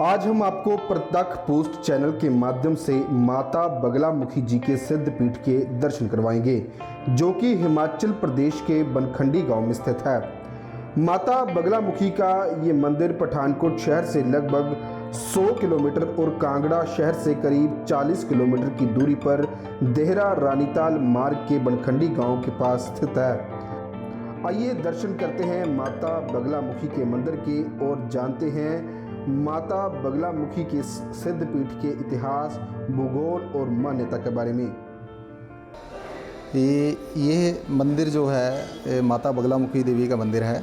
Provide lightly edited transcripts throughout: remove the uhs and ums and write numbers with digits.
आज हम आपको प्रत्यक्ष पोस्ट चैनल के माध्यम से माता बगलामुखी जी के सिद्ध पीठ के दर्शन करवाएंगे, जो कि हिमाचल प्रदेश के बनखंडी गांव में स्थित है। माता बगलामुखी का ये मंदिर पठानकोट शहर से लगभग 100 किलोमीटर और कांगड़ा शहर से करीब 40 किलोमीटर की दूरी पर देहरा रानीताल मार्ग के बनखंडी गांव के पास स्थित है। आइए दर्शन करते हैं माता बगलामुखी के मंदिर के और जानते हैं माता बगलामुखी के सिद्ध पीठ के इतिहास, भूगोल और मान्यता के बारे में। ये मंदिर जो है माता बगलामुखी देवी का मंदिर है।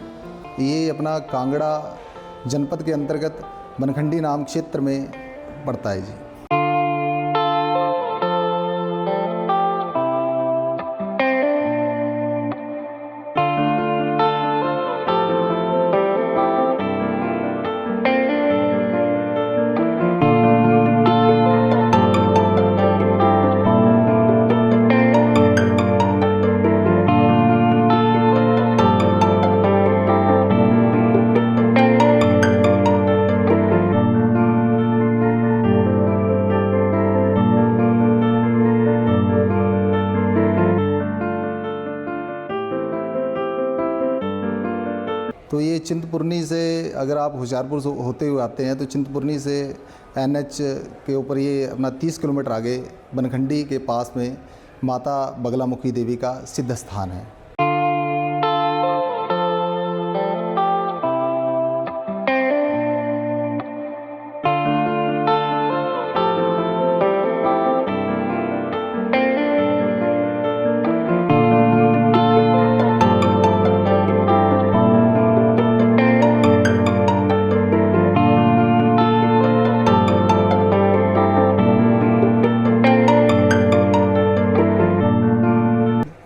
ये अपना कांगड़ा जनपद के अंतर्गत बनखंडी नाम क्षेत्र में पड़ता है जी। तो ये चिंतपूर्णी से अगर आप होशियारपुर से होते हुए आते हैं तो चिंतपूर्णी से NH के ऊपर ये अपना 30 किलोमीटर आगे बनखंडी के पास में माता बगलामुखी देवी का सिद्ध स्थान है।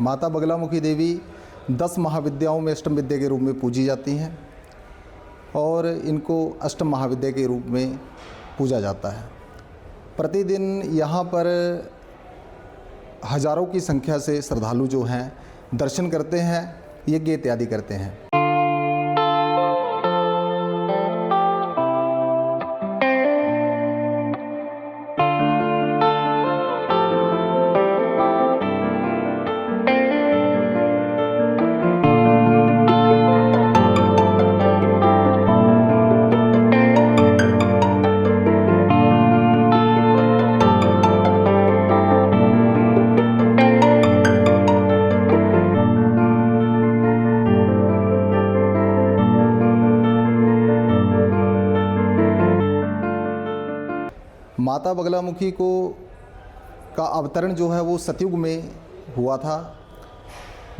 माता बगलामुखी देवी 10 महाविद्याओं में अष्टम विद्या के रूप में पूजी जाती हैं और इनको अष्टम महाविद्या के रूप में पूजा जाता है। प्रतिदिन यहाँ पर हजारों की संख्या से श्रद्धालु जो हैं दर्शन करते हैं, यज्ञ इत्यादि करते हैं। माता बगलामुखी का अवतरण जो है वो सतयुग में हुआ था,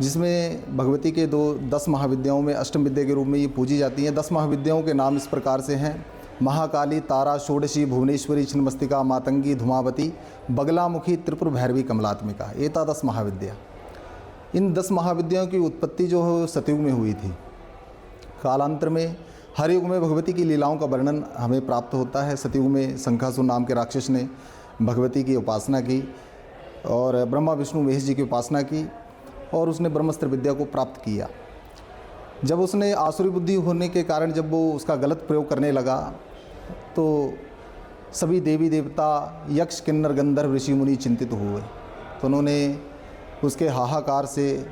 जिसमें भगवती के 10 महाविद्याओं में अष्टम विद्या के रूप में ये पूजी जाती हैं। 10 महाविद्याओं के नाम इस प्रकार से हैं: महाकाली, तारा, षोडशी, भुवनेश्वरी, छिन्नमस्तिका, मातंगी, धूमावती, बगलामुखी, त्रिपुर भैरवी, कमलात्मिका। ये था 10 महाविद्या। इन 10 महाविद्याओं की उत्पत्ति जो है सतयुग में हुई थी। कालांतर में हर युग में भगवती की लीलाओं का वर्णन हमें प्राप्त होता है। सतयुग में शंखासुर नाम के राक्षस ने भगवती की उपासना की और ब्रह्मा विष्णु महेश जी की उपासना की और उसने ब्रह्मास्त्र विद्या को प्राप्त किया। जब उसने आसुरी बुद्धि होने के कारण जब वो उसका गलत प्रयोग करने लगा तो सभी देवी देवता, यक्ष, किन्नर, गंधर्व, ऋषि मुनि चिंतित हुए। तो उन्होंने उसके हाहाकार से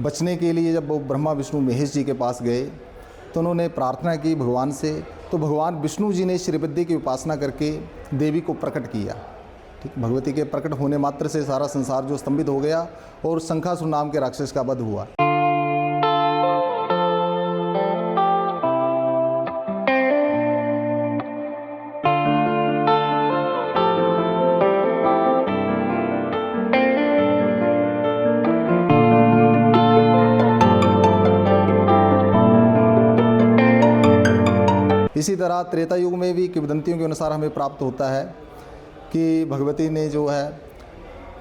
बचने के लिए जब वो ब्रह्मा विष्णु महेश जी के पास गए तो उन्होंने प्रार्थना की भगवान से। तो भगवान विष्णु जी ने श्रीविद्या की उपासना करके देवी को प्रकट किया। ठीक, भगवती के प्रकट होने मात्र से सारा संसार जो स्तंभित हो गया और शंखासुर नाम के राक्षस का वध हुआ। इसी तरह त्रेता युग में भी किंवदंतियों के अनुसार हमें प्राप्त होता है कि भगवती ने जो है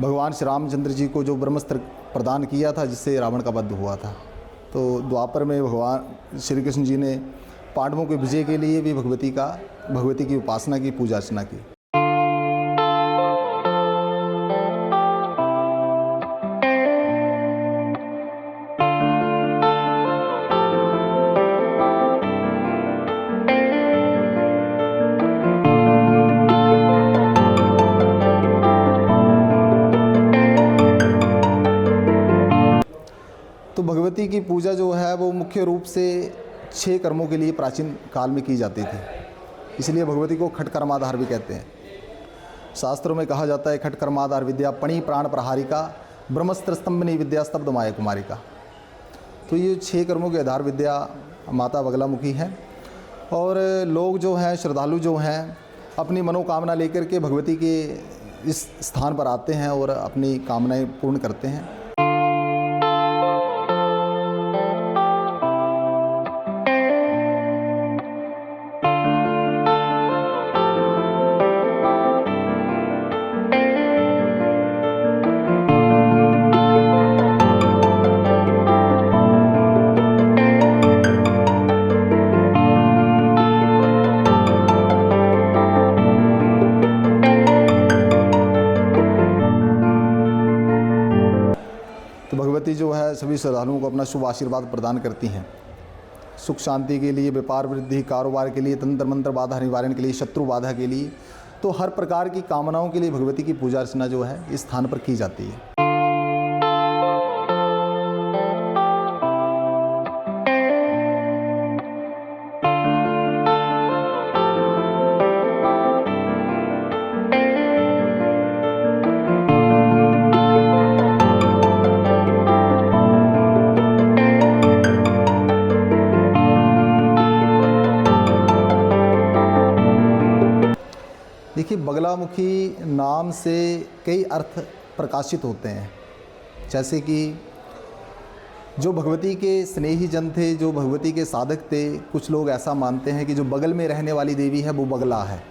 भगवान श्री रामचंद्र जी को जो ब्रह्मास्त्र प्रदान किया था जिससे रावण का वध हुआ था। तो द्वापर में भगवान श्री कृष्ण जी ने पांडवों के विजय के लिए भी भगवती की उपासना की, पूजा अर्चना की। भगवती की पूजा जो है वो मुख्य रूप से 6 कर्मों के लिए प्राचीन काल में की जाती थी, इसलिए भगवती को खट कर्माधार भी कहते हैं। शास्त्रों में कहा जाता है खट कर्माधार विद्या पणि प्राण प्रहारिका ब्रह्मस्त्र स्तंभनी विद्या स्तब्ध माया कुमारिका। तो ये 6 कर्मों की आधार विद्या माता बगलामुखी है। और लोग जो हैं, श्रद्धालु जो हैं, अपनी मनोकामना लेकर के भगवती के इस स्थान पर आते हैं और अपनी कामनाएं पूर्ण करते हैं। तो भगवती जो है सभी श्रद्धालुओं को अपना शुभ आशीर्वाद प्रदान करती हैं। सुख शांति के लिए, व्यापार वृद्धि, कारोबार के लिए, तंत्र मंत्र बाधा निवारण के लिए, शत्रु बाधा के लिए, तो हर प्रकार की कामनाओं के लिए भगवती की पूजा अर्चना जो है इस स्थान पर की जाती है। देखिए, बगलामुखी नाम से कई अर्थ प्रकाशित होते हैं। जैसे कि जो भगवती के स्नेही जन थे, जो भगवती के साधक थे, कुछ लोग ऐसा मानते हैं कि जो बगल में रहने वाली देवी है वो बगला है।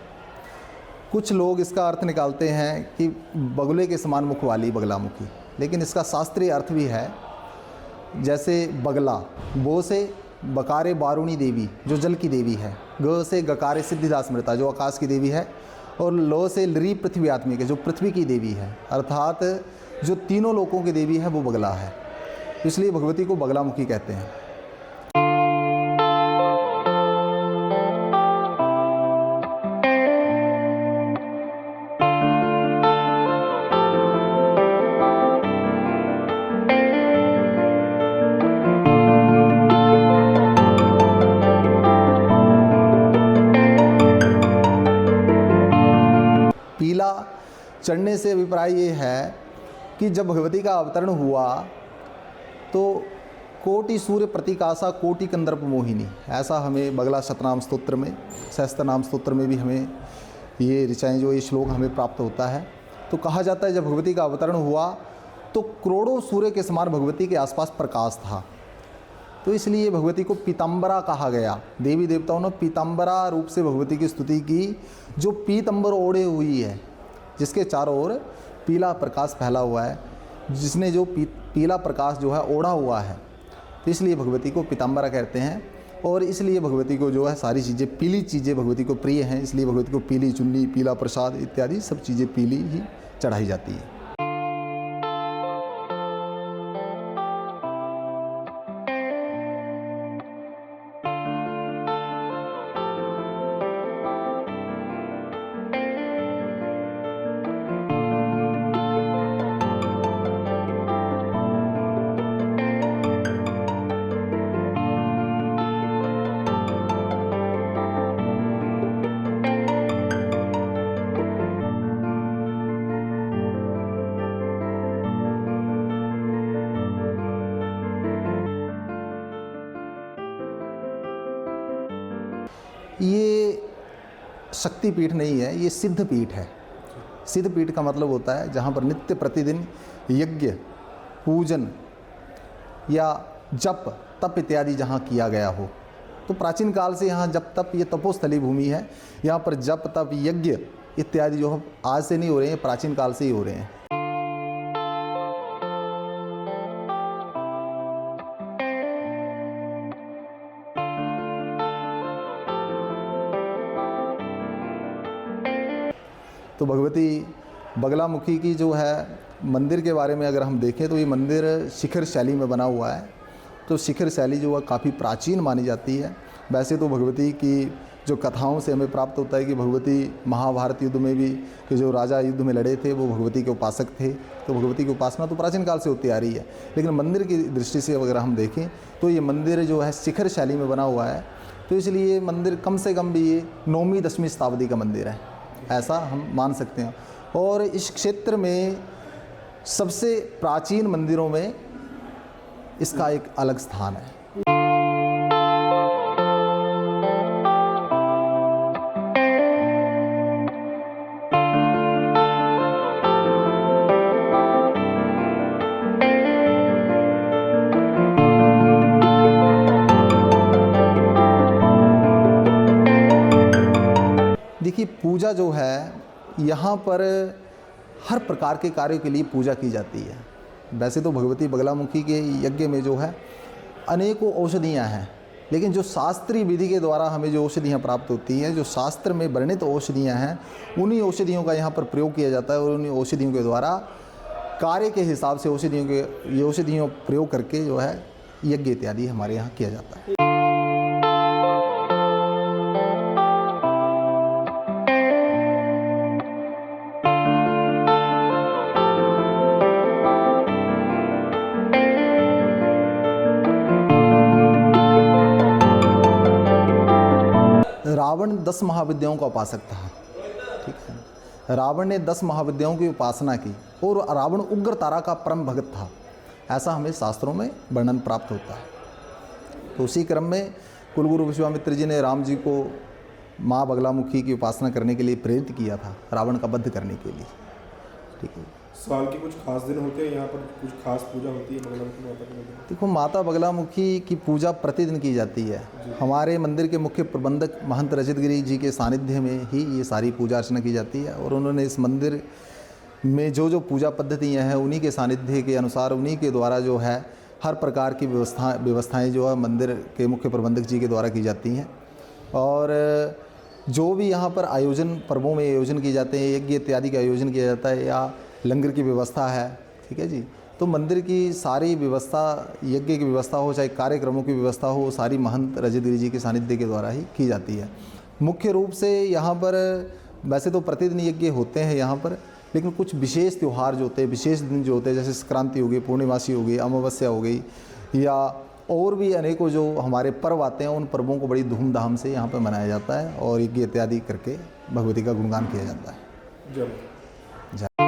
कुछ लोग इसका अर्थ निकालते हैं कि बगुले के समान मुख वाली बगलामुखी, लेकिन इसका शास्त्रीय अर्थ भी है। जैसे बगला, बो से बकारे बारूणी देवी जो जल की देवी है, ग से गकारे सिद्धिदास मृता जो आकाश की देवी है, और लो से लरी पृथ्वी आत्मिक जो पृथ्वी की देवी है, अर्थात जो तीनों लोकों की देवी है वो बगला है। इसलिए भगवती को बगलामुखी कहते हैं। पीला चढ़ने से अभिप्राय ये है कि जब भगवती का अवतरण हुआ तो कोटि सूर्य प्रतीकाशा कोटि कंदर्प मोहिनी, ऐसा हमें बगला शतनाम स्तोत्र में, सहस्त्रनाम स्तोत्र में भी हमें ये ऋचाएँ जो ये श्लोक हमें प्राप्त होता है। तो कहा जाता है जब भगवती का अवतरण हुआ तो करोड़ों सूर्य के समान भगवती के आसपास प्रकाश था, तो इसलिए भगवती को पीताम्बरा कहा गया। देवी देवताओं ने पीताम्बरा रूप से भगवती की स्तुति की, जो पीतम्बर ओढ़े हुई है, जिसके चारों ओर पीला प्रकाश फैला हुआ है, जिसने जो पीला प्रकाश जो है ओढ़ा हुआ है, तो इसलिए भगवती को पीताम्बरा कहते हैं। और इसलिए भगवती को जो है सारी चीज़ें, पीली चीज़ें भगवती को प्रिय हैं, इसलिए भगवती को पीली चुन्नी, पीला प्रसाद इत्यादि सब चीज़ें पीली ही चढ़ाई जाती है। ये शक्तिपीठ नहीं है, ये सिद्ध पीठ है। सिद्ध पीठ का मतलब होता है जहाँ पर नित्य प्रतिदिन यज्ञ, पूजन या जप तप इत्यादि जहाँ किया गया हो। तो प्राचीन काल से यहाँ जप तप, ये तपोस्थली भूमि है, यहाँ पर जप तप यज्ञ इत्यादि जो आज से नहीं हो रहे हैं, प्राचीन काल से ही हो रहे हैं। तो भगवती बगलामुखी की जो है मंदिर के बारे में अगर हम देखें तो ये मंदिर शिखर शैली में बना हुआ है। तो शिखर शैली जो है काफ़ी प्राचीन मानी जाती है वैसे तो भगवती की जो कथाओं से हमें प्राप्त होता है कि भगवती महाभारत युद्ध में भी कि जो राजा युद्ध में लड़े थे वो भगवती के उपासक थे, तो भगवती की उपासना तो प्राचीन काल से होती आ रही है। लेकिन मंदिर की दृष्टि से अगर हम देखें तो ये मंदिर जो है शिखर शैली में बना हुआ है, तो इसलिए मंदिर कम से कम भी ये 9वीं 10वीं शताब्दी का मंदिर है, ऐसा हम मान सकते हैं। और इस क्षेत्र में सबसे प्राचीन मंदिरों में इसका एक अलग स्थान है। देखिए, पूजा जो है यहाँ पर हर प्रकार के कार्यों के लिए पूजा की जाती है। वैसे तो भगवती बगलामुखी के यज्ञ में जो है अनेकों औषधियाँ हैं, लेकिन जो शास्त्रीय विधि के द्वारा हमें जो औषधियाँ प्राप्त होती हैं, जो शास्त्र में वर्णित औषधियाँ हैं, उन्हीं औषधियों का यहाँ पर प्रयोग किया जाता है और उन्हीं औषधियों के द्वारा कार्य के हिसाब से औषधियों प्रयोग करके जो है यज्ञ इत्यादि हमारे यहाँ किया जाता है। रावण 10 महाविद्याओं का उपासक था, ठीक है। रावण ने 10 महाविद्याओं की उपासना की और रावण उग्र तारा का परम भगत था, ऐसा हमें शास्त्रों में वर्णन प्राप्त होता है। तो उसी क्रम में कुलगुरु विश्वामित्र जी ने राम जी को माँ बगलामुखी की उपासना करने के लिए प्रेरित किया था, रावण का वध करने के लिए, ठीक है। साल के कुछ खास दिन होते हैं यहाँ पर, कुछ खास पूजा होती है बगलामुखी माता की? देखो, माता बगलामुखी की पूजा प्रतिदिन की जाती है। हमारे मंदिर के मुख्य प्रबंधक महंत रजत गिरी जी के सानिध्य में ही ये सारी पूजा अर्चना की जाती है और उन्होंने इस मंदिर में जो पूजा पद्धतियाँ हैं उन्हीं के सानिध्य के अनुसार, उन्हीं के द्वारा जो है हर प्रकार की व्यवस्थाएँ जो है मंदिर के मुख्य प्रबंधक जी के द्वारा की जाती हैं। और जो भी यहाँ पर आयोजन, पर्वों में आयोजन किए जाते हैं, यज्ञ इत्यादि का आयोजन किया जाता है या लंगर की व्यवस्था है, ठीक है जी, तो मंदिर की सारी व्यवस्था, यज्ञ की व्यवस्था हो चाहे कार्यक्रमों की व्यवस्था हो, सारी महंत रजतगिरी जी के सानिध्य के द्वारा ही की जाती है। मुख्य रूप से यहाँ पर वैसे तो प्रतिदिन यज्ञ होते हैं यहाँ पर, लेकिन कुछ विशेष त्यौहार जो होते हैं, विशेष दिन जो होते हैं, जैसे संक्रांति हो गई, पूर्णिमासी हो गई, अमावस्या हो गई, या और भी अनेकों जो हमारे पर्व आते हैं, उन पर्वों को बड़ी धूमधाम से यहाँ पर मनाया जाता है और यज्ञ इत्यादि करके भगवती का गुणगान किया जाता है। जय। जय।